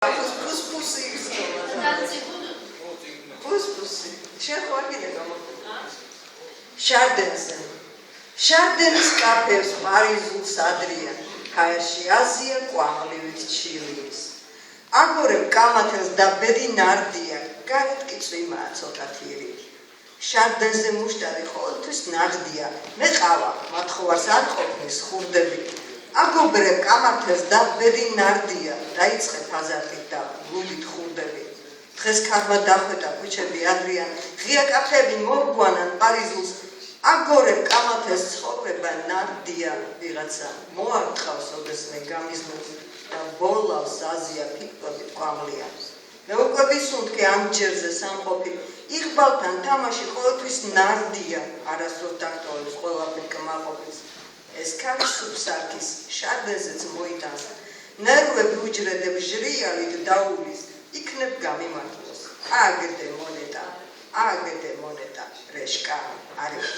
Pus-pusi Pus-pusi. შენ ხო აგინე გამოხდა? შარდენზე. შარდენის კაფეს პარიზულს ადრია. ჰაერში აზია კვამლივით ჩილის. აგორებ კამათელს და ბედი ნარდია. გარეთ კი წვიმაა ცოტა თირი. შარდენზე მუშტარი ყოველთვის ნაღდია. მე ყავა, მათხოვარს არ ყოფნის ხურდები. აგობრებ კამათელს და ბედი ნარდია. დაიწყე ფაზარით და გულით ხურდები. დღეს ქარმა დახვედა ქუჩები ადრიან. ღია კაფეები მოგვანან პარიზულს. აგორებ კამათელს ცხოვრება ნარდია. ვიღაცა მოარტყავს ოდესმე გამიზნულს და ბოლავს აზია ფიქრობით კვამლიანს. მეუკვები სუნთქე ამ ჯერზე სამყოფი. იღბალთან თამაში ყოველთვის ნარდია. არასდროს დაკტოებს ყველაფერ კმაყოფის. ეს ქარი სუბსარქის შარდენზეც მოიტანს. ნერვები უჯრედებ ჟრიალით დაუვლის. იქნებ გამიმართლოს. აგდე მონეტა, რეშკა არის.